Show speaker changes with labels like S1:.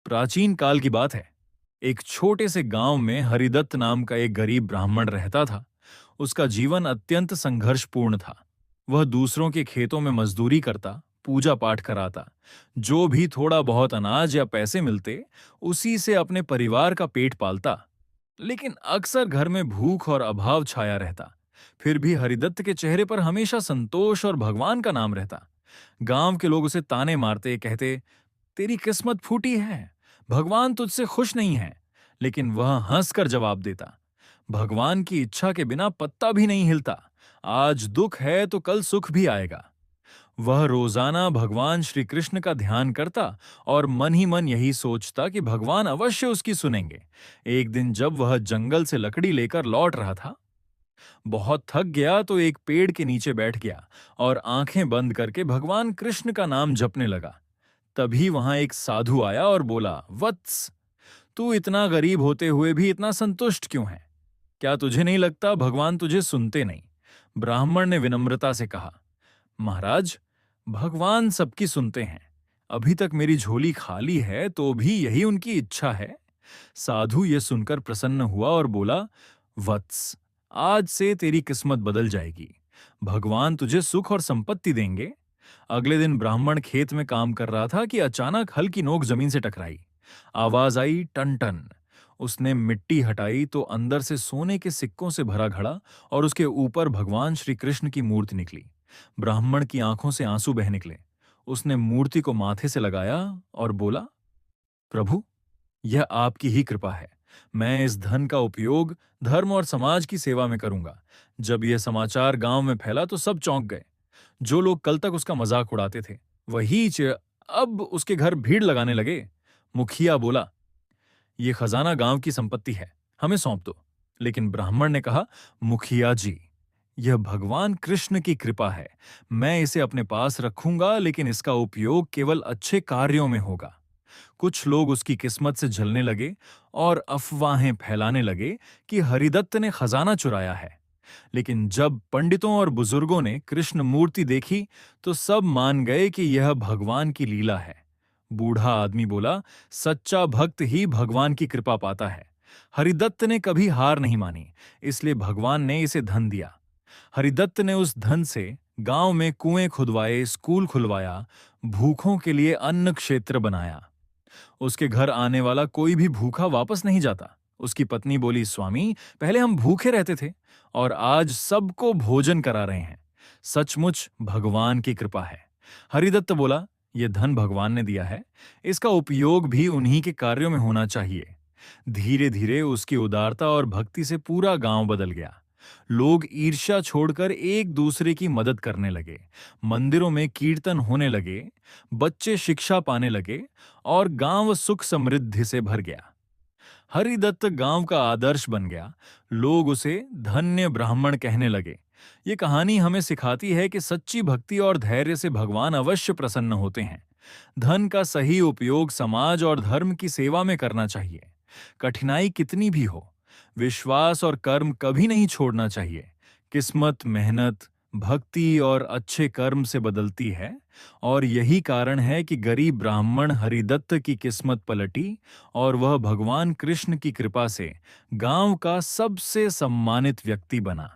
S1: प्राचीन काल की बात है। एक छोटे से गांव में हरिदत्त नाम का एक गरीब ब्राह्मण रहता था। उसका जीवन अत्यंत संघर्षपूर्ण था। वह दूसरों के खेतों में मजदूरी करता, पूजा पाठ कराता। जो भी थोड़ा बहुत अनाज या पैसे मिलते, उसी से अपने परिवार का पेट पालता। लेकिन अक्सर घर में भूख और अभाव छाया रहता। फिर भी हरिदत्त के चेहरे पर हमेशा संतोष और भगवान का नाम रहता। गांव के लोग उसे ताने मारते, कहते, तेरी किस्मत फूटी है, भगवान तुझसे खुश नहीं है। लेकिन वह हंसकर जवाब देता, भगवान की इच्छा के बिना पत्ता भी नहीं हिलता। आज दुख है तो कल सुख भी आएगा। वह रोजाना भगवान श्री कृष्ण का ध्यान करता और मन ही मन यही सोचता कि भगवान अवश्य उसकी सुनेंगे। एक दिन जब वह जंगल से लकड़ी लेकर लौट रहा था, बहुत थक गया तो एक पेड़ के नीचे बैठ गया और आंखें बंद करके भगवान कृष्ण का नाम जपने लगा। तभी वहां एक साधु आया और बोला, वत्स, तू इतना गरीब होते हुए भी इतना संतुष्ट क्यों है? क्या तुझे नहीं लगता भगवान तुझे सुनते नहीं? ब्राह्मण ने विनम्रता से कहा, महाराज, भगवान सबकी सुनते हैं। अभी तक मेरी झोली खाली है तो भी यही उनकी इच्छा है। साधु ये सुनकर प्रसन्न हुआ और बोला, वत्स, आज से तेरी किस्मत बदल जाएगी। भगवान तुझे सुख और संपत्ति देंगे। अगले दिन ब्राह्मण खेत में काम कर रहा था कि अचानक हल्की नोक जमीन से टकराई। आवाज आई, टन टन। उसने मिट्टी हटाई तो अंदर से सोने के सिक्कों से भरा घड़ा और उसके ऊपर भगवान श्री कृष्ण की मूर्ति निकली। ब्राह्मण की आंखों से आंसू बह निकले। उसने मूर्ति को माथे से लगाया और बोला, प्रभु, यह आपकी ही कृपा है। मैं इस धन का उपयोग धर्म और समाज की सेवा में करूंगा। जब यह समाचार गांव में फैला तो सब चौंक गए। जो लोग कल तक उसका मजाक उड़ाते थे, वही अब उसके घर भीड़ लगाने लगे। मुखिया बोला, ये खजाना गांव की संपत्ति है, हमें सौंप दो। लेकिन ब्राह्मण ने कहा, मुखिया जी, यह भगवान कृष्ण की कृपा है। मैं इसे अपने पास रखूंगा, लेकिन इसका उपयोग केवल अच्छे कार्यों में होगा। कुछ लोग उसकी किस्मत से जलने लगे और अफवाहें फैलाने लगे कि हरिदत्त ने खजाना चुराया है। लेकिन जब पंडितों और बुजुर्गों ने कृष्ण मूर्ति देखी तो सब मान गए कि यह भगवान की लीला है। बूढ़ा आदमी बोला, सच्चा भक्त ही भगवान की कृपा पाता है। हरिदत्त ने कभी हार नहीं मानी, इसलिए भगवान ने इसे धन दिया। हरिदत्त ने उस धन से गांव में कुएं खुदवाए, स्कूल खुलवाया, भूखों के लिए अन्न क्षेत्र बनाया। उसके घर आने वाला कोई भी भूखा वापस नहीं जाता। उसकी पत्नी बोली, स्वामी, पहले हम भूखे रहते थे और आज सबको भोजन करा रहे हैं। सचमुच भगवान की कृपा है। हरिदत्त बोला, यह धन भगवान ने दिया है, इसका उपयोग भी उन्हीं के कार्यों में होना चाहिए। धीरे धीरे उसकी उदारता और भक्ति से पूरा गांव बदल गया। लोग ईर्ष्या छोड़कर एक दूसरे की मदद करने लगे। मंदिरों में कीर्तन होने लगे, बच्चे शिक्षा पाने लगे और गांव सुख समृद्धि से भर गया। हरिदत्त गांव का आदर्श बन गया। लोग उसे धन्य ब्राह्मण कहने लगे। ये कहानी हमें सिखाती है कि सच्ची भक्ति और धैर्य से भगवान अवश्य प्रसन्न होते हैं। धन का सही उपयोग समाज और धर्म की सेवा में करना चाहिए। कठिनाई कितनी भी हो, विश्वास और कर्म कभी नहीं छोड़ना चाहिए। किस्मत मेहनत, भक्ति और अच्छे कर्म से बदलती है और यही कारण है कि गरीब ब्राह्मण हरिदत्त की किस्मत पलटी और वह भगवान कृष्ण की कृपा से गांव का सबसे सम्मानित व्यक्ति बना।